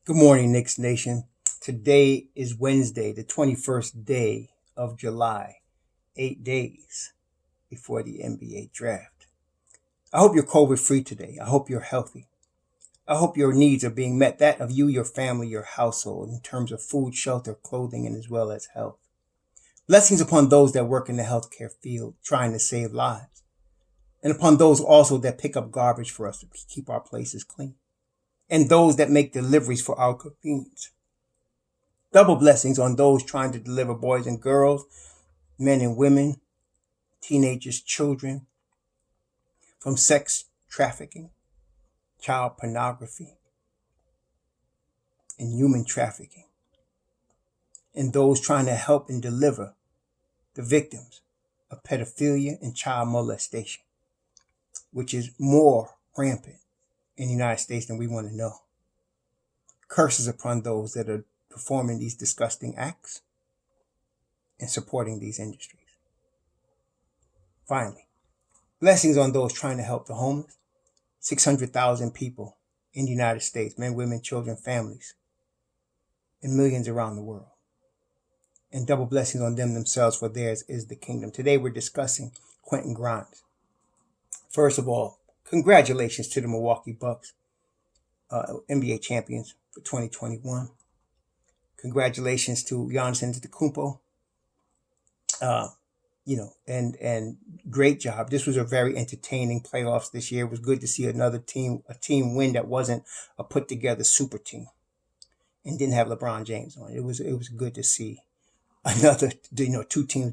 Good morning, Knicks Nation. Today is Wednesday, the 21st day of July, 8 days before the NBA draft. I hope you're COVID free today. I hope you're healthy. I hope your needs are being met, that of you, your family, your household, in terms of food, shelter, clothing, and as well as health. Blessings upon those that work in the healthcare field trying to save lives, and upon those also that pick up garbage for us to keep our places clean, and those that make deliveries for our convenience. Double blessings on those trying to deliver boys and girls, men and women, teenagers, children from sex trafficking, child pornography, and human trafficking, and those trying to help and deliver the victims of pedophilia and child molestation, which is more rampant in the United States than we want to know. Curses upon those that are performing these disgusting acts and supporting these industries. Finally, blessings on those trying to help the homeless. 600,000 people in the United States, men, women, children, families, and millions around the world. And double blessings on them themselves, for theirs is the kingdom. Today we're discussing Quentin Grimes. First of all, congratulations to the Milwaukee Bucks, NBA champions for 2021. Congratulations to Giannis Antetokounmpo. And great job. This was a very entertaining playoffs this year. It was good to see a team win that wasn't a put together super team and didn't have LeBron James on. It was good to see another,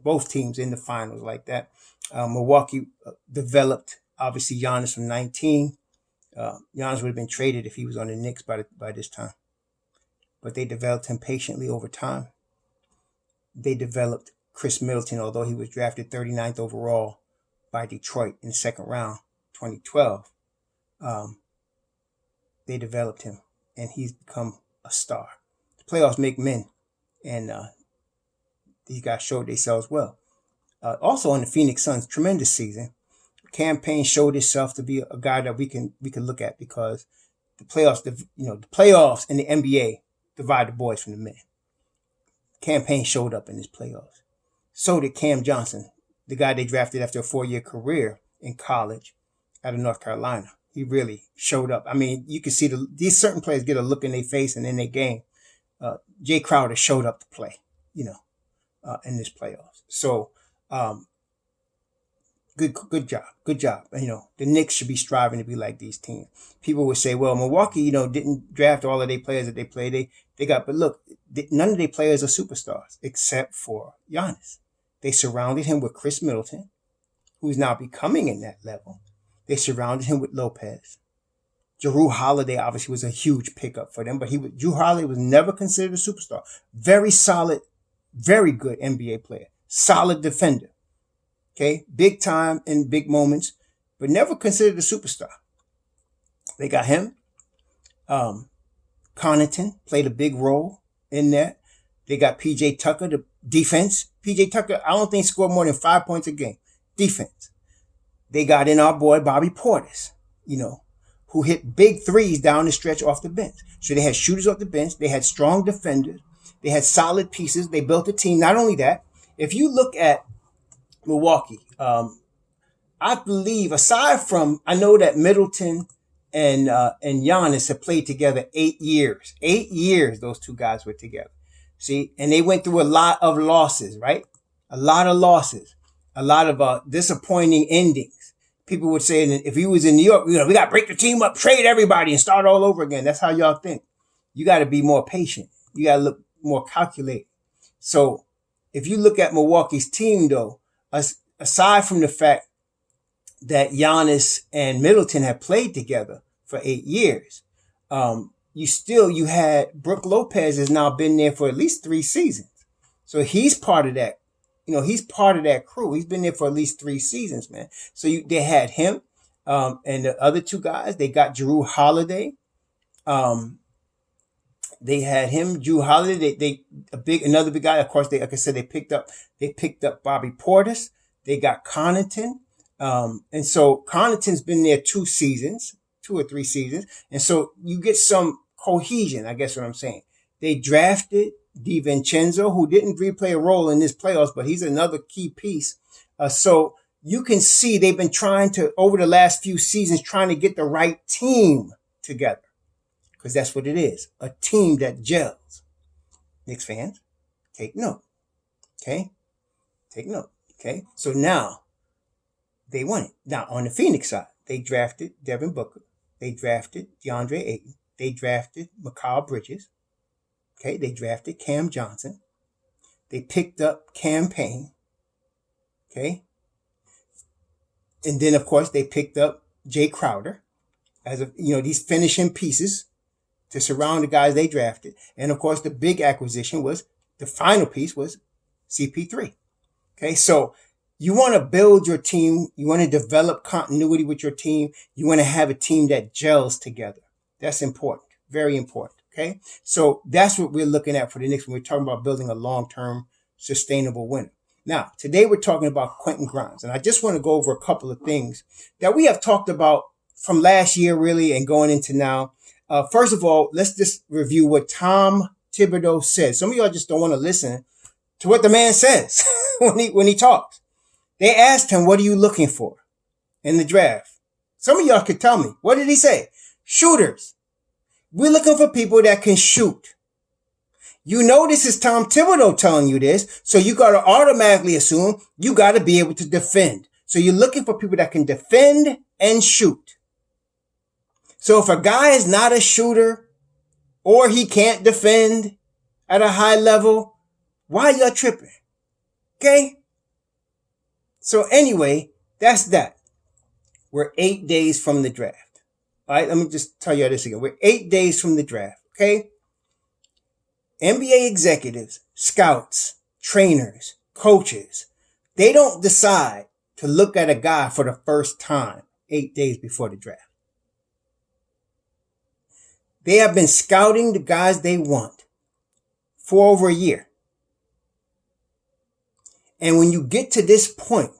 both teams in the finals like that. Milwaukee developed obviously Giannis from 19. Giannis would have been traded if he was on the Knicks by this time. But they developed him patiently over time. They developed Chris Middleton, although he was drafted 39th overall by Detroit in the second round, 2012. They developed him, and he's become a star. The playoffs make men, and these guys showed themselves well. Also on the Phoenix Suns, tremendous season. Campaign showed itself to be a guy that we can look at, because the playoffs, the playoffs in the NBA divide the boys from the men. Campaign showed up in his playoffs. So did Cam Johnson, the guy they drafted after a 4-year career in college out of North Carolina. He really showed up. I mean, you can see these certain players get a look in their face and in their game. Jay Crowder showed up to play, in this playoffs. So, good job. The Knicks should be striving to be like these teams. People would say, well, Milwaukee, didn't draft all of their players that they played. They got, but look, none of their players are superstars except for Giannis. They surrounded him with Chris Middleton, who's now becoming in that level. They surrounded him with Lopez. Jrue Holiday obviously was a huge pickup for them, but Jrue Holiday was never considered a superstar. Very solid, very good NBA player. Solid defender. Okay, big time in big moments, but never considered a superstar. They got him. Connaughton played a big role in that. They got PJ Tucker, the defense. PJ Tucker, I don't think scored more than 5 points a game. Defense. They got in our boy Bobby Portis, who hit big threes down the stretch off the bench. So they had shooters off the bench. They had strong defenders. They had solid pieces. They built a team. Not only that, if you look at Milwaukee, I believe, aside from, I know that Middleton and Giannis have played together 8 years. 8 years those two guys were together. See, and they went through a lot of losses, right? A lot of losses. A lot of disappointing endings. People would say, if he was in New York, we got to break the team up, trade everybody, and start all over again. That's how y'all think. You got to be more patient. You got to look more calculated. So if you look at Milwaukee's team, though, aside from the fact that Giannis and Middleton have played together for 8 years, you had Brook Lopez has now been there for at least 3 seasons. So he's part of that. He's part of that crew. He's been there for at least 3 seasons, man. So they had him, and the other 2 guys. They got Jrue Holiday. They had him, Jrue Holiday. Another big guy. Of course, like I said, they picked up Bobby Portis. They got Connaughton. And so Connaughton's been there 2 or 3 seasons. And so you get some cohesion, I guess what I'm saying. They drafted DiVincenzo, who didn't really play a role in this playoffs, but he's another key piece. So you can see they've been trying to, over the last few seasons, trying to get the right team together. Because that's what it is, a team that gels. Knicks fans, take note. Okay? Take note. Okay? So now, they won it. Now, on the Phoenix side, they drafted Devin Booker. They drafted DeAndre Ayton. They drafted Mikal Bridges. Okay? They drafted Cam Johnson. They picked up Cam Payne. Okay? And then, of course, they picked up Jay Crowder as these finishing pieces to surround the guys they drafted. And of course, the big acquisition was, the final piece was CP3. Okay, so you want to build your team. You want to develop continuity with your team. You want to have a team that gels together. That's important. Very important. Okay, so that's what we're looking at for the Knicks when we're talking about building a long-term sustainable winner. Now, today we're talking about Quentin Grimes, and I just want to go over a couple of things that we have talked about from last year, really, and going into now. First of all, let's just review what Tom Thibodeau said. Some of y'all just don't want to listen to what the man says when he talks. They asked him, what are you looking for in the draft? Some of y'all could tell me. What did he say? Shooters. We're looking for people that can shoot. You know this is Tom Thibodeau telling you this, so you got to automatically assume you got to be able to defend. So you're looking for people that can defend and shoot. So if a guy is not a shooter or he can't defend at a high level, why y'all tripping? Okay? So anyway, that's that. We're 8 days from the draft. All right, let me just tell you this again. We're 8 days from the draft, okay? NBA executives, scouts, trainers, coaches, they don't decide to look at a guy for the first time 8 days before the draft. They have been scouting the guys they want for over a year. And when you get to this point,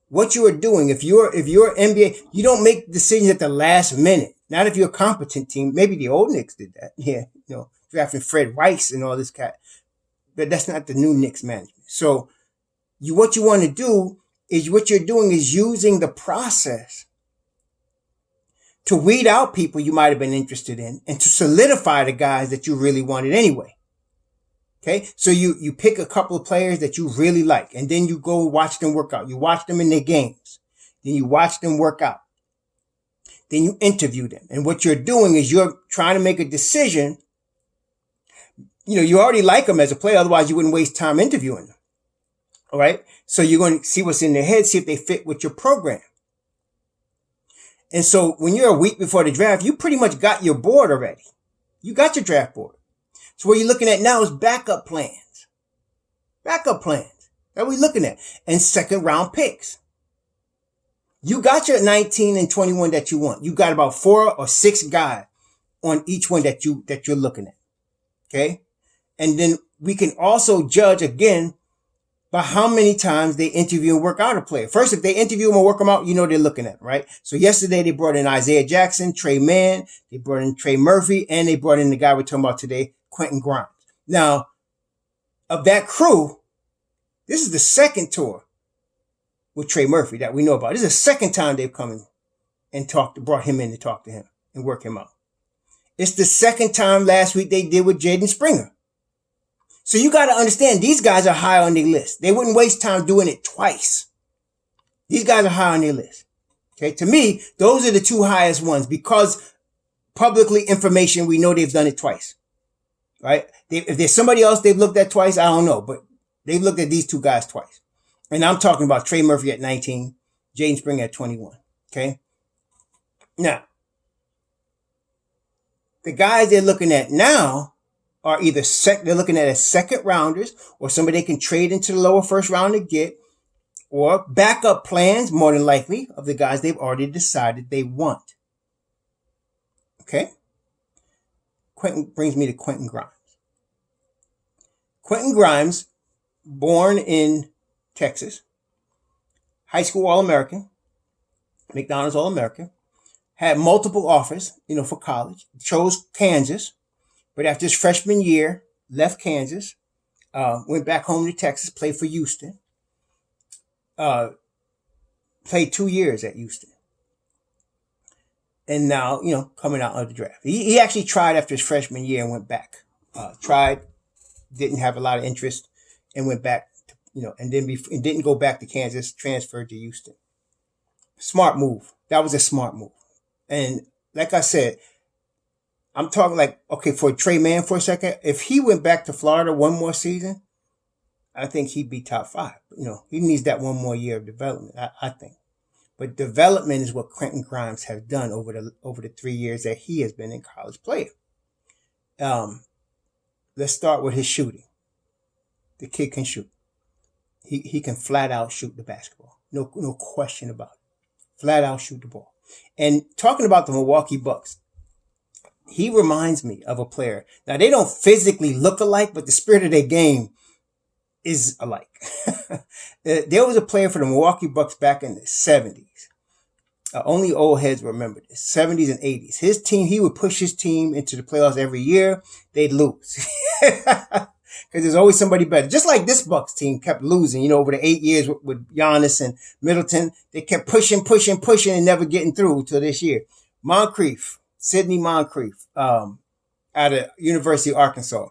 what you are doing, if you're NBA, you don't make decisions at the last minute. Not if you're a competent team. Maybe the old Knicks did that. Yeah, drafting Fred Rice and all this cat. But that's not the new Knicks management. So what you want to do is, what you're doing is using the process to weed out people you might have been interested in and to solidify the guys that you really wanted anyway. Okay. So you pick a couple of players that you really like, and then you go watch them work out. You watch them in their games. Then you watch them work out. Then you interview them. And what you're doing is you're trying to make a decision. You already like them as a player. Otherwise you wouldn't waste time interviewing them. All right. So you're going to see what's in their head, see if they fit with your program. And so when you're a week before the draft, you pretty much got your board already. You got your draft board. So what you're looking at now is backup plans. Backup plans. That we're looking at. And second round picks. You got your 19 and 21 that you want. You got about 4 or 6 guys on each one that you're looking at. Okay? And then we can also judge again by how many times they interview and work out a player. First, if they interview them and work them out, they're looking at them, right? So yesterday they brought in Isaiah Jackson, Trey Mann, they brought in Trey Murphy, and they brought in the guy we're talking about today, Quentin Grimes. Now, of that crew, this is the second tour with Trey Murphy that we know about. This is the second time they've come in and brought him in to talk to him and work him out. It's the second time last week they did with Jaden Springer. So you got to understand, these guys are high on their list. They wouldn't waste time doing it twice. These guys are high on their list. Okay. To me, those are the 2 highest ones, because publicly information, we know they've done it twice. Right. If there's somebody else they've looked at twice, I don't know, but they've looked at these 2 guys twice. And I'm talking about Trey Murphy at 19, Jaden Springer at 21. Okay. Now, the guys they're looking at now are either they're looking at as second rounders, or somebody they can trade into the lower first round to get, or backup plans, more than likely, of the guys they've already decided they want. Okay? Quentin brings me to Quentin Grimes. Quentin Grimes, born in Texas, high school All-American, McDonald's All-American, had multiple offers, for college. Chose Kansas, but after his freshman year, left Kansas, went back home to Texas, played for Houston, uh, played 2 years at Houston. And now, coming out of the draft. He actually tried after his freshman year and went back. Tried, didn't have a lot of interest, and went back, and didn't go back to Kansas, transferred to Houston. Smart move. That was a smart move. And like I said, I'm talking like, okay, for Trey Mann for a second, if he went back to Florida one more season, I think he'd be top 5. He needs that one more year of development, I think. But development is what Quentin Grimes has done over the 3 years that he has been in college player. Let's start with his shooting. The kid can shoot. He can flat out shoot the basketball. No question about it. Flat out shoot the ball. And talking about the Milwaukee Bucks, he reminds me of a player. Now, they don't physically look alike, but the spirit of their game is alike. There was a player for the Milwaukee Bucks back in the 70s. Only old heads remember this. 70s and 80s. His team, he would push his team into the playoffs every year. They'd lose. Because there's always somebody better. Just like this Bucks team kept losing, over the 8 years with Giannis and Middleton. They kept pushing, and never getting through till this year. Moncrief, Sidney Moncrief, out of University of Arkansas.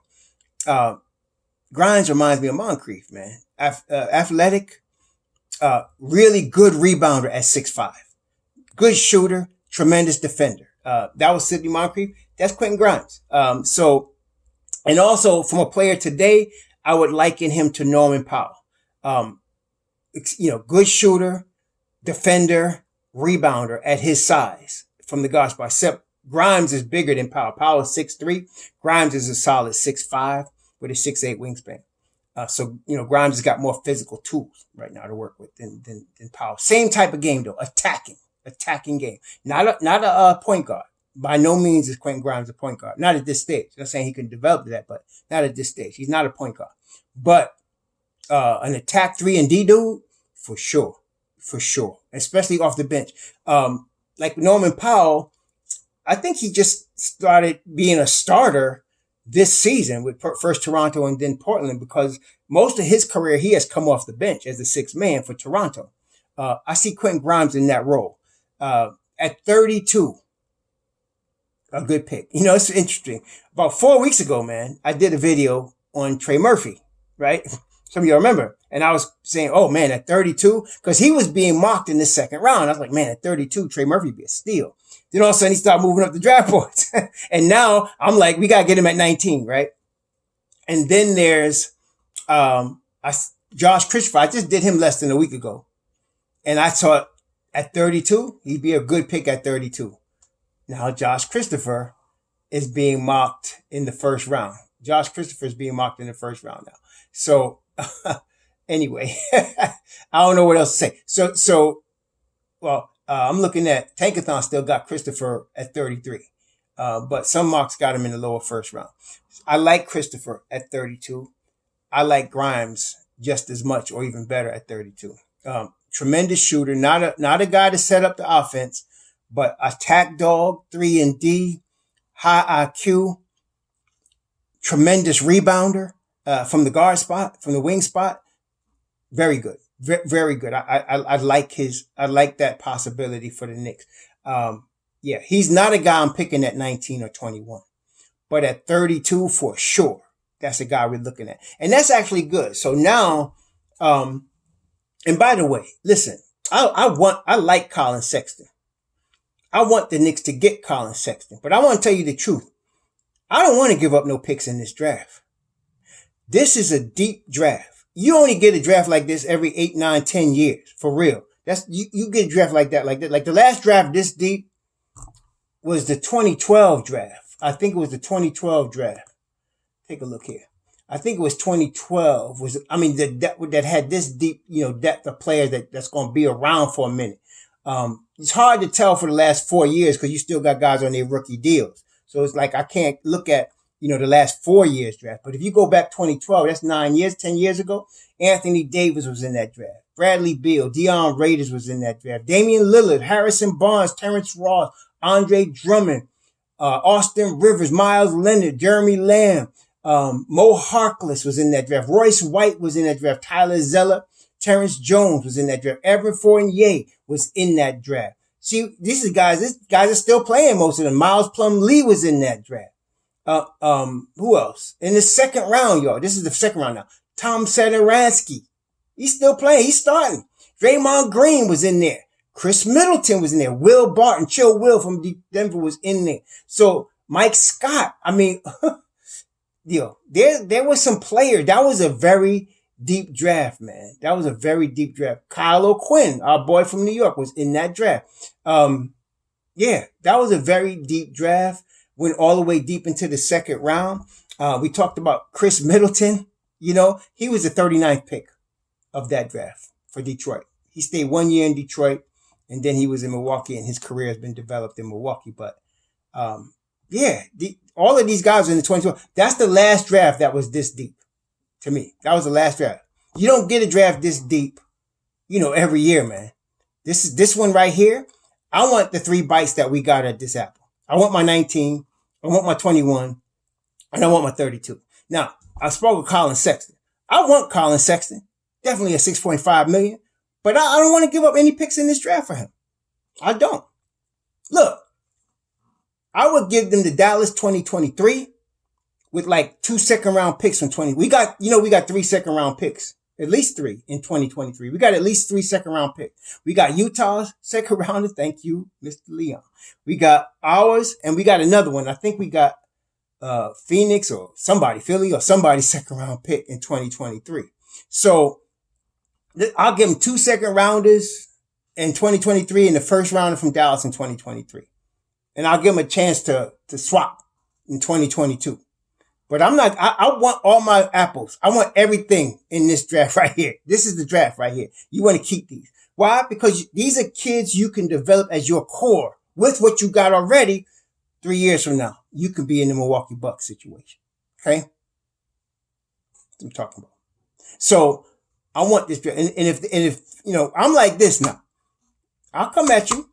Grimes reminds me of Moncrief, man. Athletic, really good rebounder at 6'5". Good shooter, tremendous defender. That was Sidney Moncrief. That's Quentin Grimes. And also from a player today, I would liken him to Norman Powell. Good shooter, defender, rebounder at his size from the guard spot. Except Grimes is bigger than Powell. Powell is 6'3". Grimes is a solid 6'5" with a 6'8" wingspan. So Grimes has got more physical tools right now to work with than Powell. Same type of game though, attacking game. Not a point guard. By no means is Quentin Grimes a point guard. Not at this stage. I'm not saying he can develop that, but not at this stage. He's not a point guard. But an attack 3-and-D dude, for sure. Especially off the bench. Like Norman Powell, I think he just started being a starter this season with first Toronto and then Portland, because most of his career he has come off the bench as the sixth man for Toronto. I see Quentin Grimes in that role. At 32, a good pick. It's interesting. About 4 weeks ago, man, I did a video on Trey Murphy, right? Some of you remember. And I was saying, oh man, at 32, because he was being mocked in the second round. I was like, man, at 32, Trey Murphy would be a steal. Then all of a sudden he started moving up the draft boards. And now I'm like, we got to get him at 19, right? And then there's Josh Christopher. I just did him less than a week ago. And I thought at 32, he'd be a good pick at 32. Now Josh Christopher is being mocked in the first round. Josh Christopher is being mocked in the first round now. So anyway, I don't know what else to say. I'm looking at Tankathon still got Christopher at 33. But some mocks got him in the lower first round. I like Christopher at 32. I like Grimes just as much or even better at 32. Tremendous shooter, not a guy to set up the offense, but attack dog, 3-and-D, high IQ, tremendous rebounder from the guard spot, from the wing spot. Very good. Very good. I like that possibility for the Knicks. He's not a guy I'm picking at 19 or 21, but at 32 for sure, that's a guy we're looking at. And that's actually good. So now, and by the way, listen, I like Colin Sexton. I want the Knicks to get Colin Sexton, but I want to tell you the truth. I don't want to give up no picks in this draft. This is a deep draft. You only get a draft like this every 8, 9, 10 years, for real. That's you get a draft like that. Like the last draft this deep was the 2012 draft. I think it was the 2012 draft. Take a look here. I think it was 2012. That had this deep, depth of players that's going to be around for a minute. It's hard to tell for the last 4 years because you still got guys on their rookie deals. So it's like I can't look at the last 4 years draft. But if you go back 2012, that's 9 years, 10 years ago. Anthony Davis was in that draft. Bradley Beal, Deion Raiders was in that draft. Damian Lillard, Harrison Barnes, Terrence Ross, Andre Drummond, Austin Rivers, Miles Leonard, Jeremy Lamb, Mo Harkless was in that draft. Royce White was in that draft. Tyler Zeller, Terrence Jones was in that draft. Evan Fournier was in that draft. See, these guys are still playing, most of them. Miles Plumlee was in that draft. Who else? In the second round, y'all. This is the second round now. Tom Satoransky. He's still playing. He's starting. Draymond Green was in there. Chris Middleton was in there. Will Barton, Chill Will from Denver was in there. So Mike Scott, I mean, there was some players. That was a very deep draft, man. That was a very deep draft. Kyle O'Quinn, our boy from New York, was in that draft. That was a very deep draft. Went all the way deep into the second round. We talked about Chris Middleton. He was the 39th pick of that draft for Detroit. He stayed 1 year in Detroit, and then he was in Milwaukee, and his career has been developed in Milwaukee. But all of these guys in the 2012, that's the last draft that was this deep to me. That was the last draft. You don't get a draft this deep, every year, man. This one right here. I want the 3 bites that we got at this apple. I want my 19, I want my 21, and I want my 32. Now, I spoke with Colin Sexton. I want Colin Sexton. Definitely a $6.5 million. But I don't want to give up any picks in this draft for him. I don't. Look, I would give them the Dallas 2023 with like 2 second-round picks from 20. We got 3 second-round picks. At least 3 in 2023. We got at least 3 second-round picks. We got Utah's second rounder. Thank you, Mr. Leon. We got ours, and we got another one. I think we got Phoenix or Philly or somebody's second-round pick in 2023. So I'll give them 2 second-rounders in 2023 and the first rounder from Dallas in 2023. And I'll give them a chance to swap in 2022. But I want all my apples. I want everything in this draft right here. This is the draft right here. You want to keep these. Why? Because these are kids you can develop as your core with what you got already. 3 years from now, you could be in the Milwaukee Bucks situation. Okay? That's what I'm talking about. So I want this draft. And if I'm like this now, I'll come at you.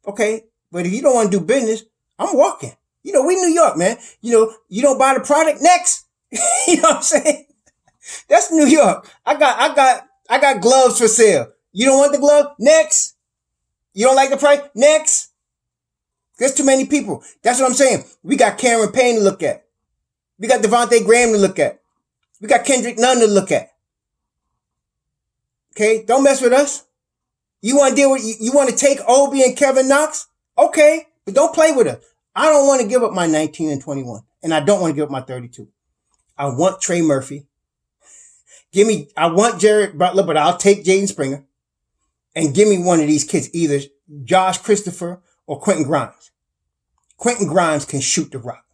Okay? But if you don't want to do business, I'm walking. We New York, man. You don't buy the product next. You know what I'm saying? That's New York. I got gloves for sale. You don't want the glove? Next. You don't like the price? Next. There's too many people. That's what I'm saying. We got Cameron Payne to look at. We got Devontae Graham to look at. We got Kendrick Nunn to look at. Okay? Don't mess with us. You want to deal with, you want to take Obi and Kevin Knox? Okay. But don't play with us. I don't want to give up my 19 and 21. And I don't want to give up my 32. I want Trey Murphy. I want Jared Butler, but I'll take Jaden Springer. And give me one of these kids, either Josh Christopher or Quentin Grimes. Quentin Grimes can shoot the rock.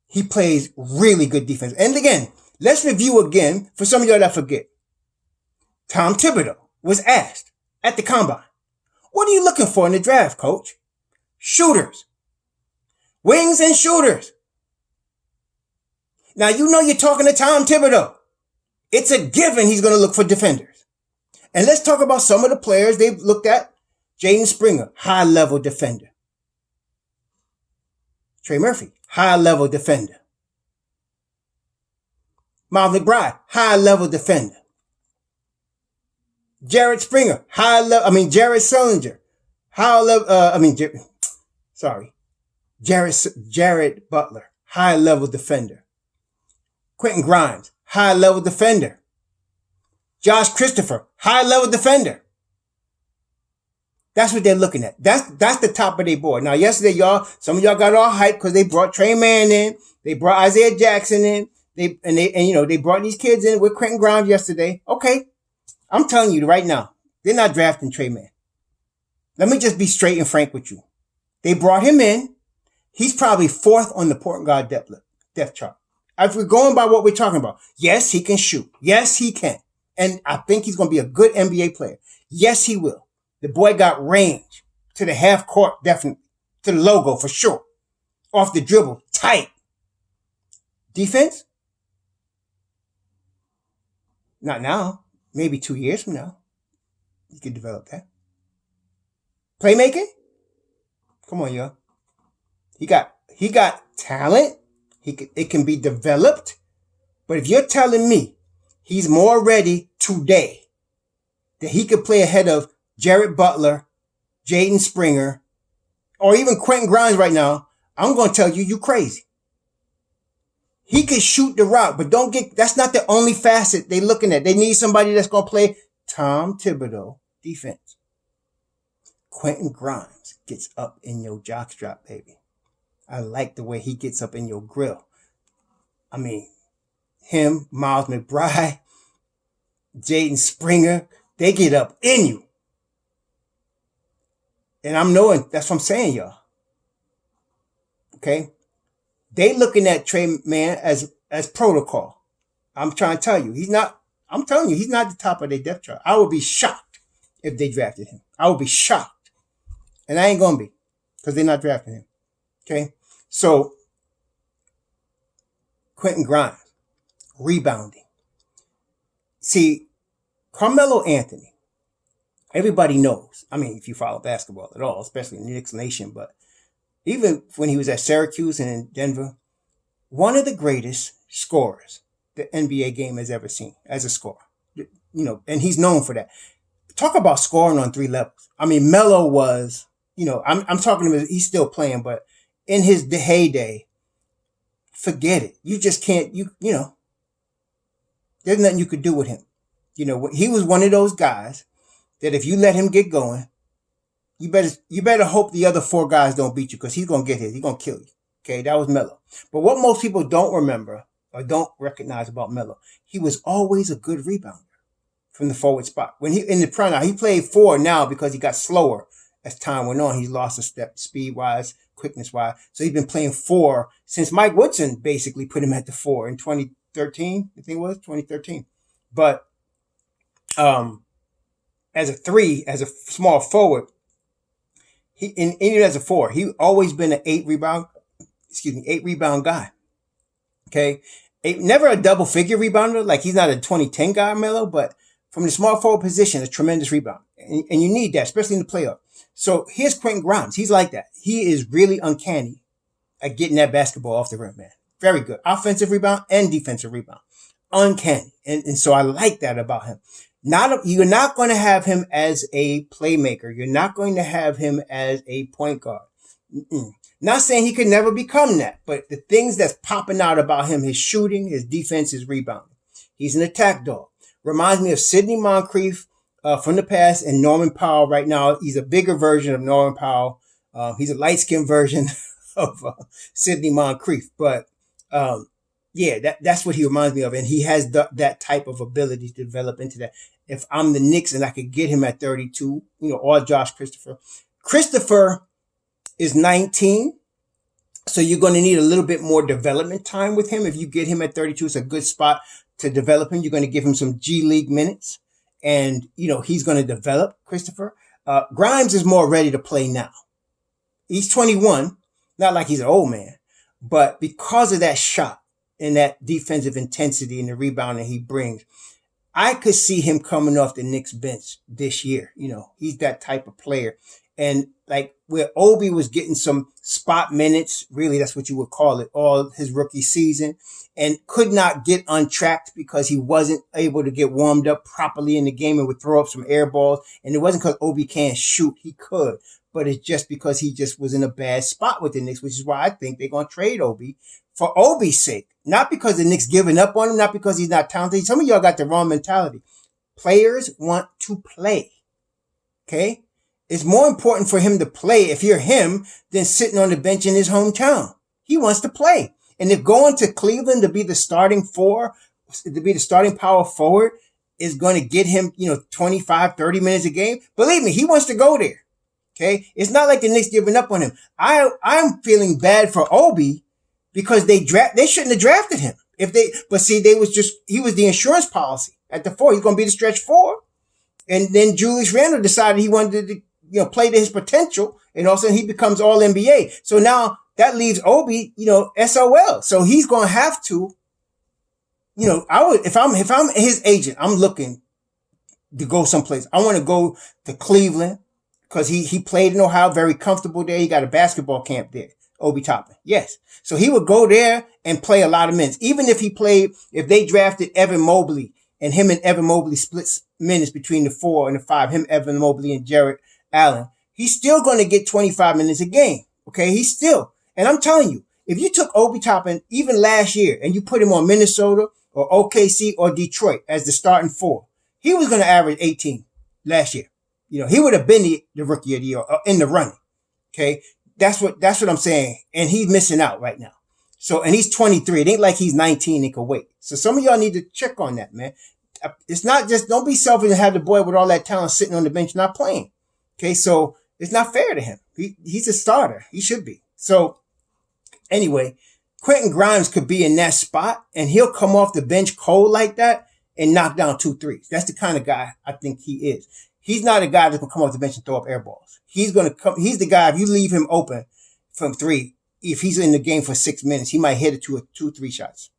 He plays really good defense. And again, let's review again for some of y'all that forget. Tom Thibodeau was asked at the combine, what are you looking for in the draft, coach? Shooters. Wings and shooters. Now, you're talking to Tom Thibodeau. It's a given he's going to look for defenders. And let's talk about some of the players they've looked at. Jaden Springer, high-level defender. Trey Murphy, high-level defender. Miles McBride, high-level defender. Jared Springer, Jared Sullinger, Jared Butler, high-level defender. Quentin Grimes, high-level defender. Josh Christopher, high-level defender. That's what they're looking at. That's the top of their board. Now, yesterday, some of y'all got all hyped because they brought Trey Mann in. They brought Isaiah Jackson in. They brought these kids in with Quentin Grimes yesterday. Okay. I'm telling you right now, they're not drafting Trey Mann. Let me just be straight and frank with you. They brought him in. He's probably 4th on the point guard depth chart. If we're going by what we're talking about, yes, he can shoot. Yes, he can. And I think he's going to be a good NBA player. Yes, he will. The boy got range to the half court, definitely. To the logo, for sure. Off the dribble, tight. Defense? Not now. Maybe 2 years from now. You can develop that. Playmaking? Come on, y'all. He got talent. It can be developed. But if you're telling me he's more ready today that he could play ahead of Jared Butler, Jaden Springer, or even Quentin Grimes right now, I'm going to tell you, you crazy. He could shoot the rock, but that's not the only facet they're looking at. They need somebody that's going to play Tom Thibodeau defense. Quentin Grimes gets up in your jockstrap, baby. I like the way he gets up in your grill. I mean, him, Miles McBride, Jaden Springer, they get up in you. And I'm knowing, that's what I'm saying, y'all. Okay? They looking at Trey Man as protocol. I'm trying to tell you, he's not the top of their depth chart. I would be shocked if they drafted him. I would be shocked. And I ain't going to be, because they're not drafting him. Okay? So, Quentin Grimes, rebounding. See, Carmelo Anthony, everybody knows. I mean, if you follow basketball at all, especially in the Knicks Nation, but even when he was at Syracuse and in Denver, one of the greatest scorers the NBA game has ever seen as a scorer. And he's known for that. Talk about scoring on three levels. I mean, Melo was, I'm talking to him, he's still playing, but in his heyday, forget it. You just can't, there's nothing you could do with him. He was one of those guys that if you let him get going, you better hope the other four guys don't beat you, because he's going to get his. He's going to kill you. Okay, that was Melo. But what most people don't remember or don't recognize about Melo, he was always a good rebounder from the forward spot. When he in the prime, now he played 4 now because he got slower as time went on. He lost a step speed-wise, quickness-wise. So he's been playing 4 since Mike Woodson basically put him at the 4 in 2013. I think it was 2013. But as a 3, as a small forward, even as a 4, he always been an 8 rebound guy. Okay. Never a double figure rebounder. Like, he's not a 2010 guy, Melo, but from the small forward position, a tremendous rebound. And you need that, especially in the playoff. So here's Quentin Grimes. He's like that. He is really uncanny at getting that basketball off the rim, man. Very good. Offensive rebound and defensive rebound. Uncanny. And so I like that about him. You're not going to have him as a playmaker. You're not going to have him as a point guard. Not saying he could never become that, but the things that's popping out about him, his shooting, his defense, his rebounding. He's an attack dog. Reminds me of Sidney Moncrief from the past and Norman Powell right now. He's a bigger version of Norman Powell. He's a light-skinned version of Sidney Moncrief. But that's what he reminds me of. And he has that type of ability to develop into that. If I'm the Knicks and I could get him at 32, or Josh Christopher. Christopher is 19. So you're going to need a little bit more development time with him. If you get him at 32, it's a good spot to develop him. You're going to give him some G League minutes and, he's going to develop Christopher. Grimes is more ready to play now. He's 21, not like he's an old man, but because of that shot and that defensive intensity and the rebound that he brings, I could see him coming off the Knicks bench this year. He's that type of player. And like where Obi was getting some spot minutes, really that's what you would call it, all his rookie season, and could not get untracked because he wasn't able to get warmed up properly in the game and would throw up some air balls. And it wasn't because Obi can't shoot. He could. But it's just because he just was in a bad spot with the Knicks, which is why I think they're going to trade Obi for Obi's sake. Not because the Knicks giving up on him, not because he's not talented. Some of y'all got the wrong mentality. Players want to play. Okay? It's more important for him to play if you're him than sitting on the bench in his hometown. He wants to play. And if going to Cleveland to be the starting power forward is going to get him, 25, 30 minutes a game, believe me, he wants to go there. Okay? It's not like the Knicks giving up on him. I'm feeling bad for Obi because they shouldn't have drafted him. He was the insurance policy at the 4. He's going to be the stretch 4. And then Julius Randle decided he wanted to, play to his potential, and all of a sudden he becomes all NBA. So now that leaves Obi, SOL. So he's going to have to, if I'm his agent, I'm looking to go someplace. I want to go to Cleveland, because he played in Ohio, very comfortable there. He got a basketball camp there, Obi Toppin. Yes. So he would go there and play a lot of minutes. Even if they drafted Evan Mobley and him and Evan Mobley split minutes between the 4 and the 5, him, Evan Mobley, and Jarrett Allen, he's still going to get 25 minutes a game. Okay. And I'm telling you, if you took Obi Toppin even last year and you put him on Minnesota or OKC or Detroit as the starting 4, he was going to average 18 last year. He would have been the rookie of the year in the running. Okay. That's what I'm saying. And he's missing out right now. So, and he's 23. It ain't like he's 19 and can wait. So some of y'all need to check on that, man. It's not just, don't be selfish and have the boy with all that talent sitting on the bench not playing. Okay. So it's not fair to him. He's a starter. He should be. So anyway, Quentin Grimes could be in that spot and he'll come off the bench cold like that and knock down 2 threes. That's the kind of guy I think he is. He's not a guy that can come off the bench and throw up air balls. He's the guy, if you leave him open from 3, if he's in the game for 6 minutes, he might hit it to 2-3 shots,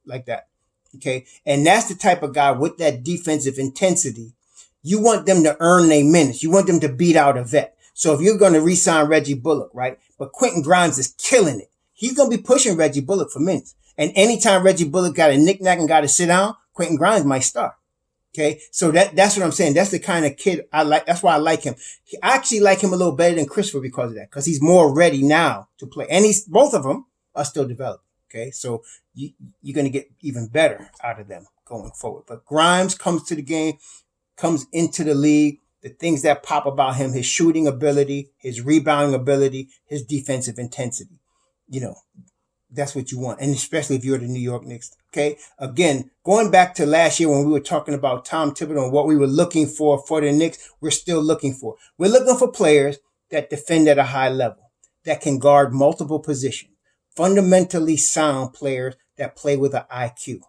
like that. Okay. And that's the type of guy with that defensive intensity. You want them to earn their minutes. You want them to beat out a vet. So if you're going to re-sign Reggie Bullock, right? But Quentin Grimes is killing it. He's going to be pushing Reggie Bullock for minutes. And anytime Reggie Bullock got a knick-knack and got to sit down, Quentin Grimes might start. Okay. So that's what I'm saying. That's the kind of kid I like. That's why I like him. I actually like him a little better than Christopher because of that, because he's more ready now to play. And both of them are still developing. Okay. So you're going to get even better out of them going forward. But Grimes comes to the game, comes into the league. The things that pop about him, his shooting ability, his rebounding ability, his defensive intensity. That's what you want. And especially if you're the New York Knicks. Okay. Again, going back to last year when we were talking about Tom Thibodeau and what we were looking for the Knicks, we're still looking for. We're looking for players that defend at a high level, that can guard multiple positions, fundamentally sound players that play with an IQ.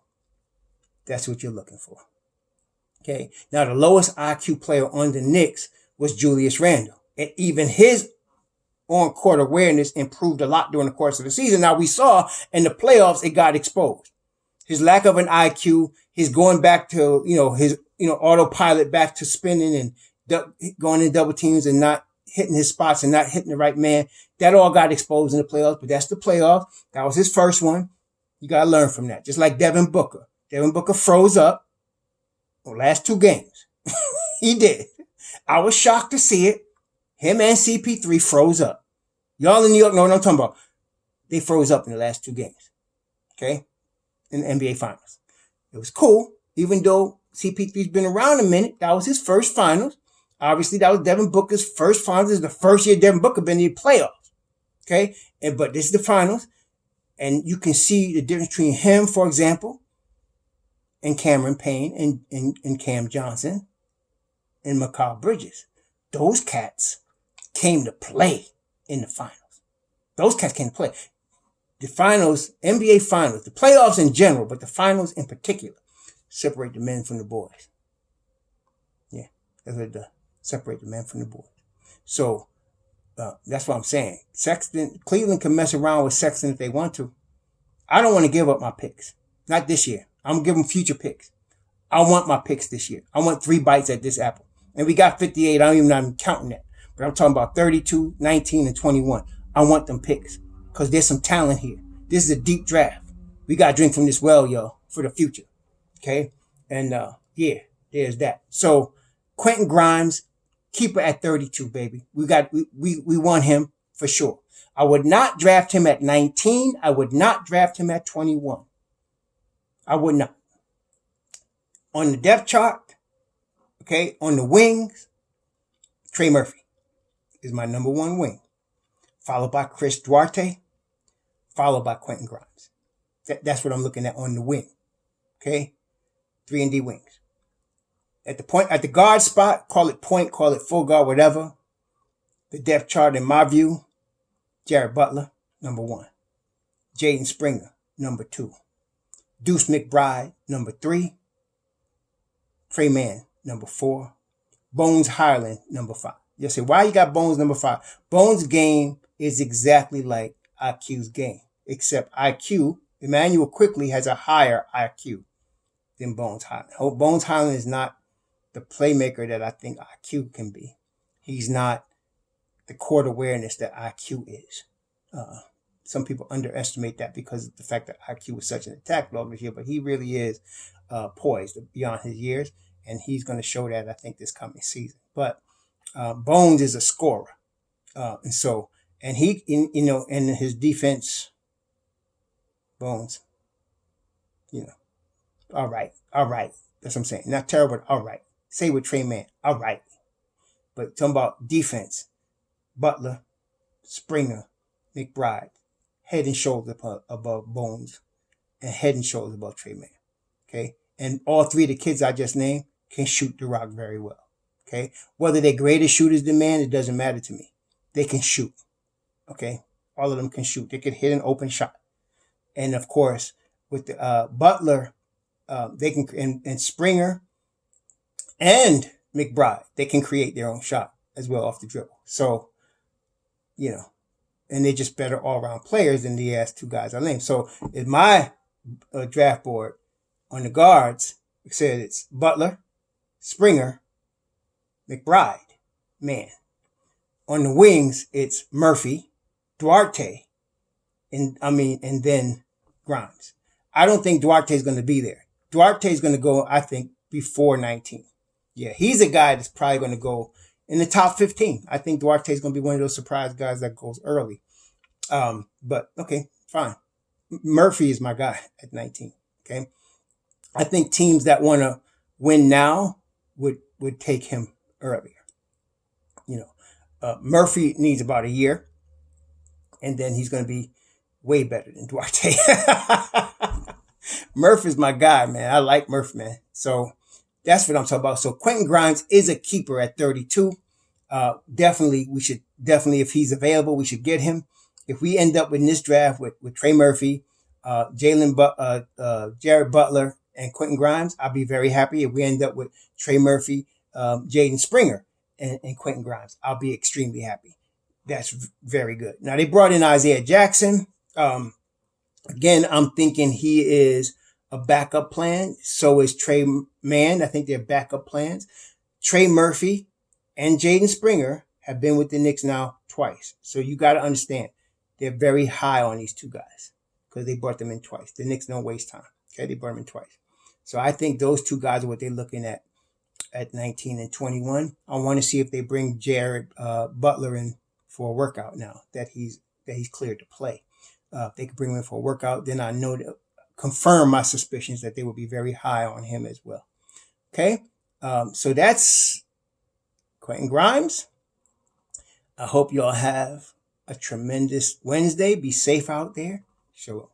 That's what you're looking for. Okay. Now, the lowest IQ player on the Knicks was Julius Randle. And even his on-court awareness improved a lot during the course of the season. Now, we saw in the playoffs, it got exposed. His lack of an IQ, his going back to, his, autopilot back to spinning and going in double teams and not hitting his spots and not hitting the right man. That all got exposed in the playoffs, but that's the playoffs. That was his first one. You got to learn from that. Just like Devin Booker. Devin Booker froze up the last 2 games. He did. I was shocked to see it. Him and CP3 froze up. Y'all in New York know what I'm talking about. They froze up in the last 2 games. Okay? In the NBA Finals. It was cool. Even though CP3's been around a minute. That was his first finals. Obviously, that was Devin Booker's first finals. This is the first year Devin Booker been in the playoffs. Okay? But this is the finals. And you can see the difference between him, for example, and Cameron Payne and Cam Johnson and Mikal Bridges. Those cats came to play in the finals. Those cats came to play. The finals, NBA finals, the playoffs in general, but the finals in particular, separate the men from the boys. Yeah, that's what it does. Separate the men from the boys. So, that's what I'm saying. Cleveland can mess around with Sexton if they want to. I don't want to give up my picks. Not this year. I'm going to give them future picks. I want my picks this year. I want 3 bites at this apple. And we got 58. I'm even counting that. But I'm talking about 32, 19, and 21. I want them picks because there's some talent here. This is a deep draft. We got to drink from this well, yo, for the future. Okay? And, yeah, there's that. So, Quentin Grimes, keeper at 32, baby. We want him for sure. I would not draft him at 19. I would not draft him at 21. I would not. On the depth chart, okay, on the wings, Trey Murphy is my number 1 wing, followed by Chris Duarte, followed by Quentin Grimes. That's what I'm looking at on the wing, okay? 3 and D wings. At the guard spot, call it point, call it full guard, whatever. The depth chart, in my view, Jared Butler, number 1. Jaden Springer, number 2. Deuce McBride, number 3. Trey Mann, number 4. Bones Highland, number 5. You'll say, why you got Bones number 5? Bones' game is exactly like IQ's game, except IQ, Emmanuel Quickly has a higher IQ than Bones Highland. Bones Highland is not the playmaker that I think IQ can be. He's not the court awareness that IQ is. Some people underestimate that because of the fact that IQ was such an attack dog this year, but he really is poised beyond his years, and he's going to show that, I think, this coming season. But Bones is a scorer, and he, in his defense, Bones, all right. That's what I'm saying. Not terrible, but all right. Say with Trey Man, all right. But talking about defense, Butler, Springer, McBride, head and shoulders above Bones, and head and shoulders above Trey Man. Okay? And all three of the kids I just named can shoot the rock very well. Okay? Whether they're greater shooters than Man, it doesn't matter to me. They can shoot. Okay? All of them can shoot. They can hit an open shot. And of course, with the Butler, they can, and Springer and McBride, they can create their own shot as well off the dribble. So, and they're just better all-around players than the ass two guys I named. So in my draft board on the guards, it said it's Butler, Springer, McBride, Man. On the wings, it's Murphy, Duarte, and then Grimes. I don't think Duarte's going to be there. Duarte's going to go, I think, before 19. Yeah, he's a guy that's probably going to go in the top 15. I think Duarte's going to be one of those surprise guys that goes early. But okay, fine. Murphy is my guy at 19. Okay. I think teams that want to win now would take him earlier. Murphy needs about a year, and then he's going to be way better than Duarte. Murph is my guy, man. I like Murph, man. So that's what I'm talking about. So Quentin Grimes is a keeper at 32. Definitely, if he's available, we should get him. If we end up in this draft with Trey Murphy, Jared Butler, and Quentin Grimes, I'll be very happy. If we end up with Trey Murphy, Jaden Springer, and Quentin Grimes, I'll be extremely happy. That's very good. Now, they brought in Isaiah Jackson. Again, I'm thinking he is a backup plan. So is Trey Man. I think they're backup plans. Trey Murphy and Jaden Springer have been with the Knicks now twice. So you got to understand, they're very high on these two guys because they brought them in twice. The Knicks don't waste time. Okay, they brought them in twice. So I think those two guys are what they're looking at 19 and 21. I want to see if they bring Jared Butler in for a workout now that he's cleared to play. If they could bring him in for a workout, then I know to confirm my suspicions that they will be very high on him as well. Okay, so that's Quentin Grimes. I hope y'all have a tremendous Wednesday. Be safe out there. Shalom.